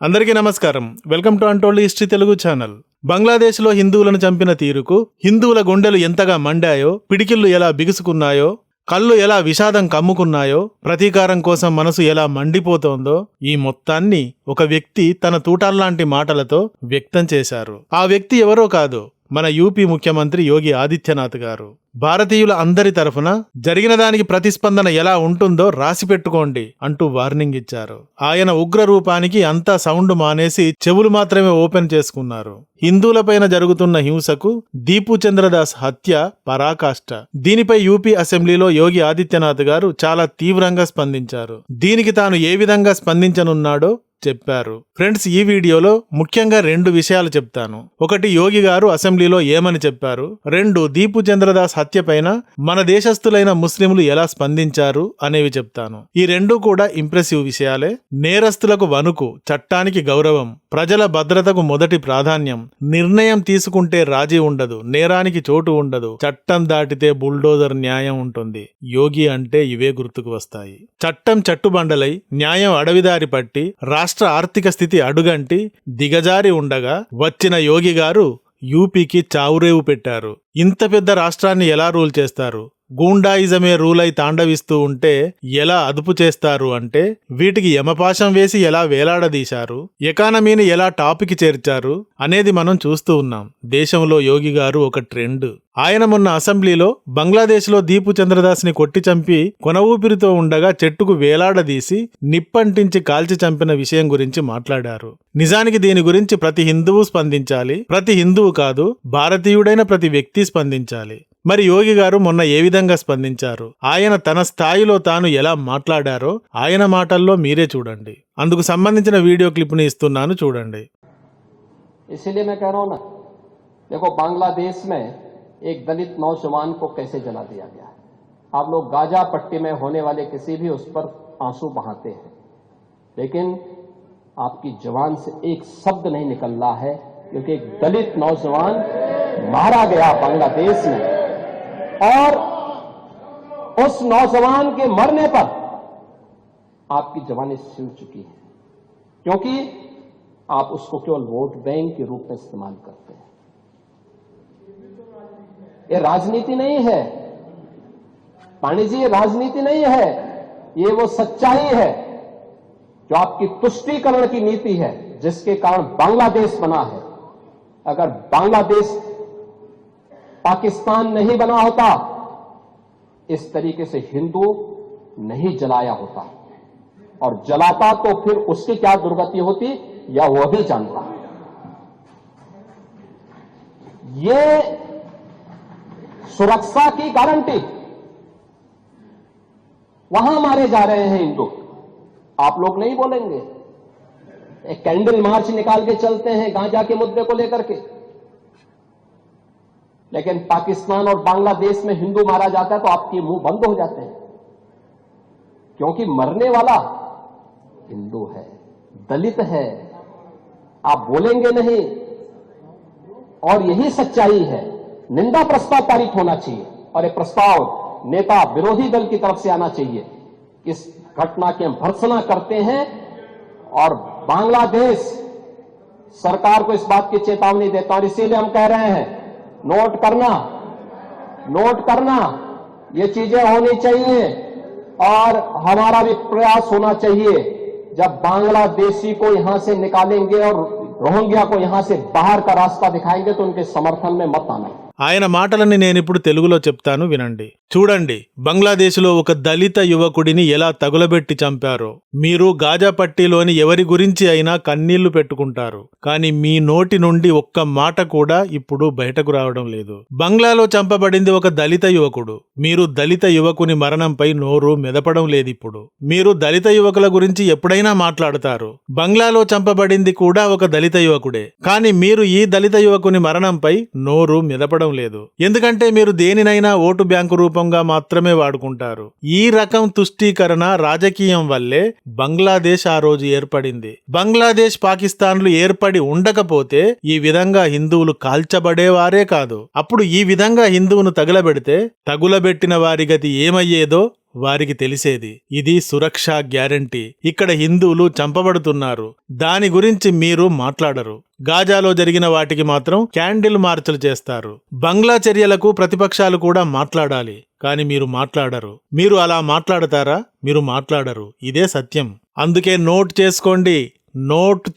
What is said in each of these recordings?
అందరికీ నమస్కారం. Welcome to untold history Telugu channel. బంగ్లాదేశ్లో హిందువులను చంపిన తీరుకు హిందువుల గుండెలు ఎంతగా మండాయో, పిడికిళ్లు ఎలా బిగుసుకున్నాయో, కళ్ళు ఎలా విషాదం కమ్ముకున్నాయో, ప్రతీకారం కోసం మనసు ఎలా మండిపోతోందో ఈ మొత్తాన్ని ఒక వ్యక్తి తన తూటాల్లాంటి మాటలతో వ్యక్తం చేశారు. ఆ వ్యక్తి ఎవరో కాదు, మన యూపీ ముఖ్యమంత్రి యోగి ఆదిత్యనాథ్ గారు. భారతీయుల అందరి తరఫున జరిగిన దానికి ప్రతిస్పందన ఎలా ఉంటుందో రాసిపెట్టుకోండి అంటూ వార్నింగ్ ఇచ్చారు. ఆయన ఉగ్ర రూపానికి అంతా సౌండ్ మానేసి చెవులు మాత్రమే ఓపెన్ చేసుకున్నారు. హిందువులపైన జరుగుతున్న హింసకు దీపు చంద్రదాస్ హత్య పరాకాష్ట. దీనిపై యూపీ అసెంబ్లీలో యోగి ఆదిత్యనాథ్ గారు చాలా తీవ్రంగా స్పందించారు. దీనికి తాను ఏ విధంగా స్పందించనున్నాడో చెప్పారు. ఫ్రెండ్స్, ఈ వీడియోలో ముఖ్యంగా 2 విషయాలు చెప్తాను. ఒకటి, యోగి గారు అసెంబ్లీలో ఏమని చెప్పారు. 2, దీపు చంద్రదాస్ హత్య పైన మన దేశస్థులైన ముస్లింలు ఎలా స్పందించారు అనేవి చెప్తాను. ఈ 2 కూడా ఇంప్రెసివ్ విషయాలే. నేరస్తులకు వణుకు, చట్టానికి గౌరవం, ప్రజల భద్రతకు మొదటి ప్రాధాన్యం, నిర్ణయం తీసుకుంటే రాజీ ఉండదు, నేరానికి చోటు ఉండదు, చట్టం దాటితే బుల్డోజర్ న్యాయం ఉంటుంది. యోగి అంటే ఇవే గుర్తుకు వస్తాయి. చట్టం చట్టుబండలై, న్యాయం అడవిదారి పట్టి, రాష్ట్ర ఆర్థిక స్థితి అడుగంటి దిగజారి ఉండగా వచ్చిన యోగి గారు యూపీకి చావురేవు పెట్టారు. ఇంత పెద్ద రాష్ట్రాన్ని ఎలా రూల్ చేస్తారు? గూండాయిజమే రూల్ అయి తాండవిస్తూ ఉంటే ఎలా అదుపు చేస్తారు అంటే వీటికి యమపాశం వేసి ఎలా వేలాడదీశారు, ఎకానమీని ఎలా టాప్కి చేర్చారు అనేది మనం చూస్తూ ఉన్నాం. దేశంలో యోగి గారు ఒక ట్రెండ్. ఆయన మొన్న అసెంబ్లీలో బంగ్లాదేశ్లో దీపు చంద్రదాస్ని కొట్టి చంపి కొన ఊపిరితో ఉండగా చెట్టుకు వేలాడదీసి నిప్పంటించి కాల్చి చంపిన విషయం గురించి మాట్లాడారు. నిజానికి దీని గురించి ప్రతి హిందువు స్పందించాలి. ప్రతి హిందువు కాదు, భారతీయుడైన ప్రతి వ్యక్తి స్పందించాలి. మరి యోగి గారు మొన్న ఏ విధంగా స్పందించారు, ఆయన తన స్థాయిలో తాను ఎలా మాట్లాడారో ఆయన మాటల్లో మీరే చూడండి. అందుకు సంబంధించిన వీడియో క్లిప్ని ఇస్తున్నాను, చూడండి. इसीलिए मैं कह रहा हूं ना, देखो बांग्लादेश में एक दलित नौजवान को कैसे जला दिया गया है. आप लोग गाजा पट्टी में होने वाले किसी भी उस पर आंसू बहाते हैं, लेकिन आपकी जुबान से एक शब्द नहीं निकल रहा है, क्योंकि एक दलित नौजवान मारा गया बांग्लादेश में, और उस नौजवान के मरने पर आपकी जवानी सिर चुकी है, क्योंकि आप उसको केवल वोट बैंक के रूप में इस्तेमाल करते हैं. ये राजनीति नहीं है पाणी जी, ये राजनीति नहीं है, ये वो सच्चाई है जो आपकी तुष्टीकरण की नीति है, जिसके कारण बांग्लादेश बना है. अगर बांग्लादेश पाकिस्तान नहीं बना होता, इस तरीके से हिंदू नहीं जलाया होता, और जलाता तो फिर उसकी क्या दुर्गति होती या वह भी जानता. ये सुरक्षा की गारंटी, वहां मारे जा रहे हैं हिंदू, आप लोग नहीं बोलेंगे. एक कैंडल मार्च निकाल के चलते हैं गांजा के मुद्दे को लेकर के, लेकिन पाकिस्तान और बांग्लादेश में हिंदू मारा जाता है तो आपके मुंह बंद हो जाते हैं, क्योंकि मरने वाला हिंदू है, दलित है. आप बोलेंगे नहीं, और यही सच्चाई है. निंदा प्रस्ताव पारित होना चाहिए, और ये प्रस्ताव नेता विरोधी दल की तरफ से आना चाहिए. इस घटना की हम भर्त्सना करते हैं, और बांग्लादेश सरकार को इस बात की चेतावनी देता, और इसीलिए हम कह रहे हैं, नोट करना, ये चीजें होनी चाहिए, और हमारा भी प्रयास होना चाहिए. जब बांग्लादेशी को यहां से निकालेंगे और रोहिंग्या को यहां से बाहर का रास्ता दिखाएंगे, तो उनके समर्थन में मत आना. ఆయన మాటలని నేనిప్పుడు తెలుగులో చెప్తాను, వినండి. చూడండి, బంగ్లాదేశ్లో ఒక దళిత యువకుడిని ఎలా తగులబెట్టి చంపారో. మీరు గాజా పట్టీలోని ఎవరి గురించి అయినా కన్నీళ్లు పెట్టుకుంటారు, కానీ మీ నోటి నుండి ఒక్క మాట కూడా ఇప్పుడు బయటకు రావడం లేదు. బంగ్లాలో చంపబడింది ఒక దళిత యువకుడు. మీరు దళిత యువకుని మరణంపై నోరు మెదపడం లేదిప్పుడు. మీరు దళిత యువకుల గురించి ఎప్పుడైనా మాట్లాడతారు. బంగ్లాలో చంపబడింది కూడా ఒక దళిత యువకుడే, కానీ మీరు ఈ దళిత యువకుని మరణంపై నోరు మెదపడం లేదు. ఎందుకంటే మీరు దేనినైనా ఓటు బ్యాంకు రూపంగా మాత్రమే వాడుకుంటారు. ఈ రకం తుష్టీకరణ రాజకీయం వల్లే బంగ్లాదేశ్ ఆ రోజు ఏర్పడింది. బంగ్లాదేశ్ పాకిస్తాన్లు ఏర్పడి ఉండకపోతే ఈ విధంగా హిందువులు కాల్చబడేవారే కాదు. అప్పుడు ఈ విధంగా హిందువును తగులబెడితే తగులబెట్టిన వారి గతి ఏమయ్యేదో వారికి తెలిసేది ఇది సురక్షా గ్యారంటీ, ఇక్కడ హిందువులు చంపబడుతున్నారు, దాని గురించి మీరు మాట్లాడరు. గాజాలో జరిగిన వాటికి మాత్రం క్యాండిల్ మార్చులు చేస్తారు. బంగ్లా చర్యలకు ప్రతిపక్షాలు కూడా మాట్లాడాలి, కాని మీరు మాట్లాడరు. మీరు అలా మాట్లాడతారా? మీరు మాట్లాడరు. ఇదే సత్యం. అందుకే నోట్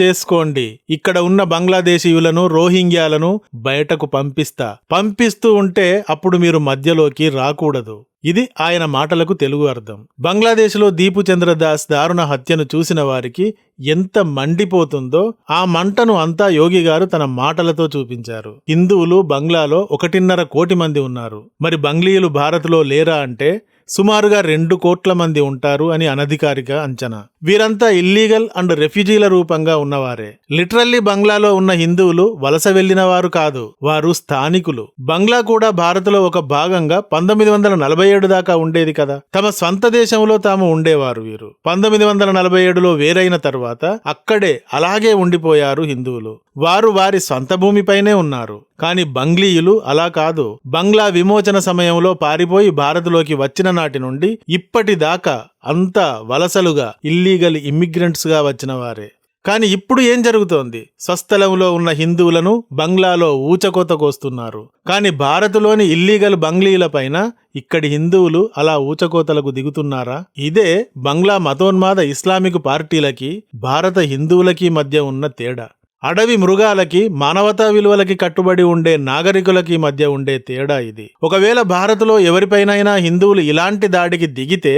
చేసుకోండి. ఇక్కడ ఉన్న బంగ్లాదేశీయులను, రోహింగ్యాలను బయటకు పంపిస్తూ ఉంటే అప్పుడు మీరు మధ్యలోకి రాకూడదు. ఇది ఆయన మాటలకు తెలుగు అర్థం. బంగ్లాదేశ్లో దీపు చంద్రదాస్ దారుణ హత్యను చూసిన వారికి ఎంత మండిపోతుందో ఆ మంటను అంతా యోగి గారు తన మాటలతో చూపించారు. హిందువులు బంగ్లాలో 1.5 కోటి మంది ఉన్నారు. మరి బంగ్లీయులు భారత్లో లేరా అంటే సుమారుగా 2 కోట్ల మంది ఉంటారు అని అనధికారిక అంచనా. వీరంతా ఇల్లీగల్ అండ్ రెఫ్యూజీల రూపంగా ఉన్నవారే. లిటరల్లీ బంగ్లాలో ఉన్న హిందువులు వలస వెళ్లిన వారు కాదు, వారు స్థానికులు. బంగ్లా కూడా భారత్లో ఒక భాగంగా 1947 దాకా ఉండేది కదా. తమ స్వంత దేశంలో తాము ఉండేవారు. వీరు 1947లో వేరైన తర్వాత అక్కడే అలాగే ఉండిపోయారు హిందువులు. వారు వారి సొంత భూమిపైనే ఉన్నారు. కాని బంగ్లీయులు అలా కాదు. బంగ్లా విమోచన సమయంలో పారిపోయి భారత్లోకి వచ్చిన నాటి నుండి ఇప్పటిదాకా అంతా వలసలుగా, ఇల్లీగల్ ఇమ్మిగ్రెంట్స్ గా వచ్చిన వారే. కాని ఇప్పుడు ఏం జరుగుతోంది? స్వస్థలంలో ఉన్న హిందువులను బంగ్లాలో ఊచకోత కోస్తున్నారు. కాని భారత్లోని ఇల్లీగల్ బంగ్లీల పైన ఇక్కడి హిందువులు అలా ఊచకోతలకు దిగుతున్నారా? ఇదే బంగ్లా మతోన్మాద ఇస్లామిక్ పార్టీలకి, భారత హిందువులకి మధ్య ఉన్న తేడా. అడవి మృగాలకి, మానవతా విలువలకి కట్టుబడి ఉండే నాగరికులకి మధ్య ఉండే తేడా ఇది. ఒకవేళ భారత్లో ఎవరిపైనైనా హిందువులు ఇలాంటి దాడికి దిగితే,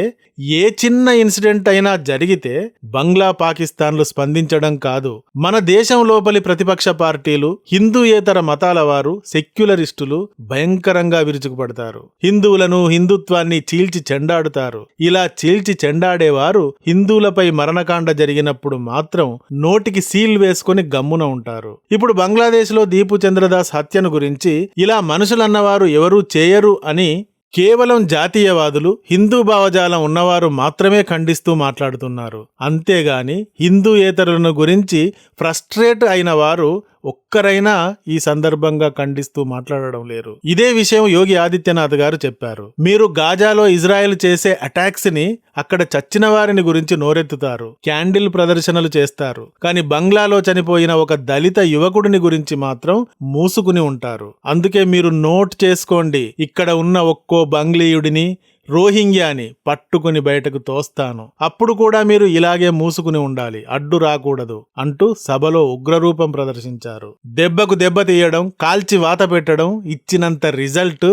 ఏ చిన్న ఇన్సిడెంట్ అయినా జరిగితే బంగ్లా, పాకిస్తాన్లు స్పందించడం కాదు, మన దేశం లోపలి ప్రతిపక్ష పార్టీలు, హిందూయేతర మతాల వారు, సెక్యులరిస్టులు భయంకరంగా విరుచుకుపడతారు. హిందువులను, హిందుత్వాన్ని చీల్చి చెండాడుతారు. ఇలా చీల్చి చెండాడేవారు హిందువులపై మరణకాండ జరిగినప్పుడు మాత్రం నోటికి సీల్ వేసుకుని గమ్మున ఉంటారు. ఇప్పుడు బంగ్లాదేశ్లో దీపు చంద్రదాస్ హత్యను గురించి ఇలా మనుషులన్నవారు ఎవరూ చేయరు అని కేవలం జాతీయవాదులు, హిందూ భావజాలం ఉన్నవారు మాత్రమే ఖండిస్తూ మాట్లాడుతున్నారు. అంతేగాని హిందూయేతరులను గురించి ఫ్రస్ట్రేట్ అయిన వారు ఒక్కరైనా ఈ సందర్భంగా ఖండిస్తూ మాట్లాడడం లేరు. ఇదే విషయం యోగి ఆదిత్యనాథ్ గారు చెప్పారు. మీరు గాజాలో ఇజ్రాయెల్ చేసే అటాక్స్ ని, అక్కడ చచ్చిన వారిని గురించి నోరెత్తుతారు, క్యాండిల్ ప్రదర్శనలు చేస్తారు. కానీ బంగ్లాలో చనిపోయిన ఒక దళిత యువకుడిని గురించి మాత్రం మూసుకుని ఉంటారు. అందుకే మీరు నోట్ చేసుకోండి. ఇక్కడ ఉన్న ఒక్కో బంగ్లీయుడిని, రోహింగ్యాని పట్టుకుని బయటకు తోస్తాను. అప్పుడు కూడా మీరు ఇలాగే మూసుకుని ఉండాలి, అడ్డు రాకూడదు అంటూ సభలో ఉగ్రరూపం ప్రదర్శించారు. దెబ్బకు దెబ్బ తీయడం, కాల్చి వాత పెట్టడం ఇచ్చినంత రిజల్ట్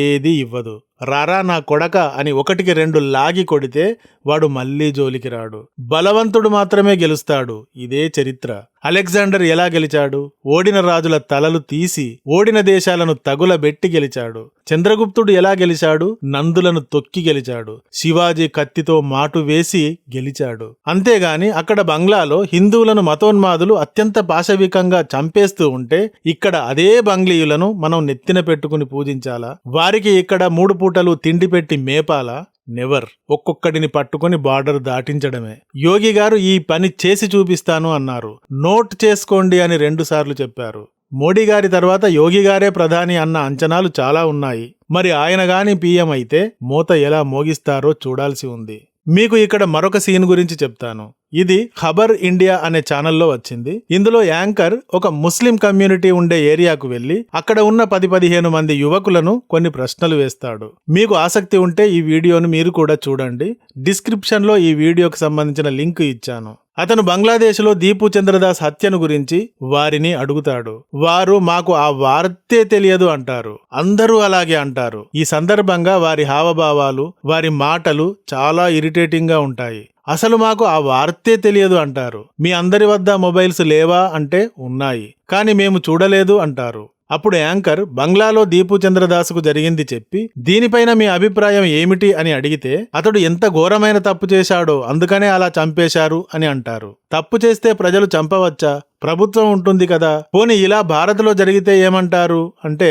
ఏదీ ఇవ్వదు. రారా నా కొడక అని 1కి 2 లాగి కొడితే వాడు మళ్లీ జోలికి రాడు. బలవంతుడు మాత్రమే గెలుస్తాడు. ఇదే చరిత్ర. అలెగ్జాండర్ ఎలా గెలిచాడు? ఓడిన రాజుల తలలు తీసి, ఓడిన దేశాలను తగులబెట్టి గెలిచాడు. చంద్రగుప్తుడు ఎలా గెలిచాడు? నందులను తొక్కి గెలిచాడు. శివాజీ కత్తితో మాటు వేసి గెలిచాడు. అంతేగాని అక్కడ బంగ్లాలో హిందువులను మతోన్మాదులు అత్యంత పాశవికంగా చంపేస్తూ ఉంటే ఇక్కడ అదే బంగ్లీయులను మనం నెత్తిన పెట్టుకుని పూజించాలా? వారికి ఇక్కడ 3 పూటలు తిండి పెట్టి మేపాలా? నెవర్. ఒక్కొక్కడిని పట్టుకుని బార్డర్ దాటించడమే. యోగి గారు ఈ పని చేసి చూపిస్తాను అన్నారు. నోట్ చేసుకోండి అని 2 సార్లు చెప్పారు. మోడీ గారి తర్వాత యోగి గారే ప్రధాని అన్న అంచనాలు చాలా ఉన్నాయి. మరి ఆయన గాని పీఎం అయితే మోత ఎలా మోగిస్తారో చూడాల్సి ఉంది. మీకు ఇక్కడ మరొక సీన్ గురించి చెప్తాను. ఇది ఖబర్ ఇండియా అనే ఛానల్లో వచ్చింది. ఇందులో యాంకర్ ఒక ముస్లిం కమ్యూనిటీ ఉండే ఏరియాకు వెళ్లి అక్కడ ఉన్న 10-15 మంది యువకులను కొన్ని ప్రశ్నలు వేస్తాడు. మీకు ఆసక్తి ఉంటే ఈ వీడియోను మీరు కూడా చూడండి. డిస్క్రిప్షన్లో ఈ వీడియోకి సంబంధించిన లింక్ ఇచ్చాను. అతను బంగ్లాదేశ్లో దీపు చంద్రదాస్ హత్యను గురించి వారిని అడుగుతాడు. వారు మాకు ఆ వార్తే తెలియదు అంటారు. అందరూ అలాగే అంటారు. ఈ సందర్భంగా వారి హావభావాలు, వారి మాటలు చాలా ఇరిటేటింగ్ గా ఉంటాయి. అసలు మాకు ఆ వార్తే తెలియదు అంటారు. మీ అందరి వద్ద మొబైల్స్ లేవా అంటే ఉన్నాయి, కానీ మేము చూడలేదు అంటారు. అప్పుడు యాంకర్ బంగ్లాలో దీపు చంద్రదాస్కు జరిగింది చెప్పి దీనిపైన మీ అభిప్రాయం ఏమిటి అని అడిగితే అతడు ఎంత ఘోరమైన తప్పు చేశాడో అందుకనే అలా చంపేశారు అని అంటారు. తప్పు చేస్తే ప్రజలు చంపవచ్చా? ప్రభుత్వం ఉంటుంది కదా. పోనీ ఇలా భారత్లో జరిగితే ఏమంటారు అంటే,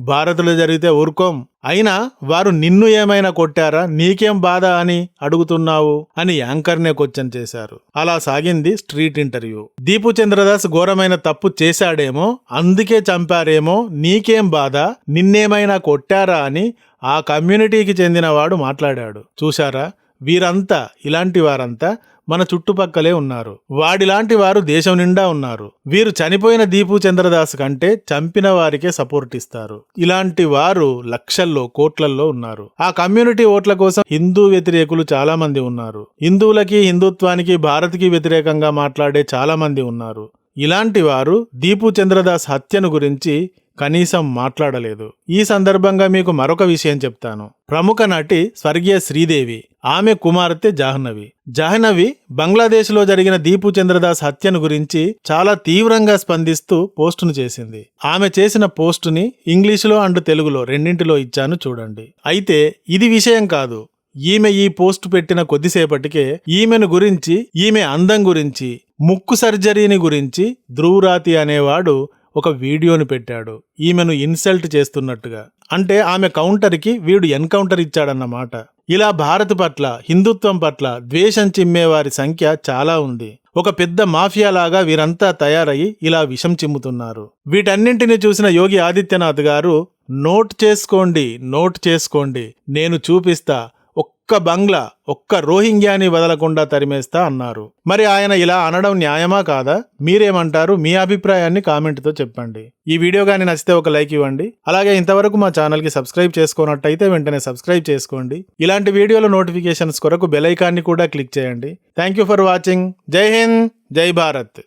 భారత్లో జరిగితే ఊరుకోం, అయినా వారు నిన్ను ఏమైనా కొట్టారా, నీకేం బాధ అని అడుగుతున్నావు అని యాంకర్నే క్వశ్చన్ చేశారు. అలా సాగింది స్ట్రీట్ ఇంటర్వ్యూ. దీపు చంద్రదాస్ ఘోరమైన తప్పు చేశాడేమో, అందుకే చంపారేమో, నీకేం బాధ, నిన్నేమైనా కొట్టారా అని ఆ కమ్యూనిటీకి చెందినవాడు మాట్లాడాడు. చూశారా, వీరంతా, ఇలాంటి వారంతా మన చుట్టుపక్కలే ఉన్నారు. వాడిలాంటి వారు దేశం నిండా ఉన్నారు. వీరు చనిపోయిన దీపు చంద్రదాస్ కంటే చంపిన వారికే సపోర్ట్ ఇస్తారు. ఇలాంటి వారు లక్షల్లో, కోట్లల్లో ఉన్నారు. ఆ కమ్యూనిటీ ఓట్ల కోసం హిందూ వ్యతిరేకులు చాలా మంది ఉన్నారు. హిందువులకి, హిందుత్వానికి, భారత్కి వ్యతిరేకంగా మాట్లాడే చాలా మంది ఉన్నారు. ఇలాంటి వారు దీపు చంద్రదాస్ హత్యను గురించి కనీసం మాట్లాడలేదు. ఈ సందర్భంగా మీకు మరొక విషయం చెప్తాను. ప్రముఖ నటి స్వర్గీయ శ్రీదేవి, ఆమె కుమార్తె జాహ్నవి బంగ్లాదేశ్లో జరిగిన దీపు చంద్రదాస్ హత్యను గురించి చాలా తీవ్రంగా స్పందిస్తూ పోస్టును చేసింది. ఆమె చేసిన పోస్టుని ఇంగ్లీషులో అండ్ తెలుగులో రెండింటిలో ఇచ్చాను చూడండి. అయితే ఇది విషయం కాదు. ఈమె ఈ పోస్ట్ పెట్టిన కొద్దిసేపటికే ఈమెను గురించి, ఈమె అందం గురించి, ముక్కు సర్జరీని గురించి ధ్రువరాతి అనేవాడు ఒక వీడియోను పెట్టాడు, ఈమెను ఇన్సల్ట్ చేస్తున్నట్టుగా. అంటే ఆమె కౌంటర్కి వీడు ఎన్కౌంటర్ ఇచ్చాడన్నమాట. ఇలా భారత్ పట్ల, హిందుత్వం పట్ల ద్వేషం చిమ్మేవారి సంఖ్య చాలా ఉంది. ఒక పెద్ద మాఫియాలాగా వీరంతా తయారయ్యి ఇలా విషం చిమ్ముతున్నారు. వీటన్నింటినీ చూసిన యోగి ఆదిత్యనాథ్ గారు, నోట్ చేసుకోండి, నేను చూపిస్తా, ఒక్క బంగ్లా, ఒక్క రోహింగ్యాని వదలకుండా తరిమేస్తా అన్నారు. మరి ఆయన ఇలా అనడం న్యాయమా కాదా? మీరేమంటారు? మీ అభిప్రాయాన్ని కామెంట్తో చెప్పండి. ఈ వీడియో గాని నచ్చితే ఒక లైక్ ఇవ్వండి. అలాగే ఇంతవరకు మా ఛానల్కి సబ్స్క్రైబ్ చేసుకున్నట్టయితే వెంటనే సబ్స్క్రైబ్ చేసుకోండి. ఇలాంటి వీడియోల నోటిఫికేషన్స్ కొరకు బెల్ ఐకాన్ని కూడా క్లిక్ చేయండి. Thank you for watching. జై హింద్, జై భారత్.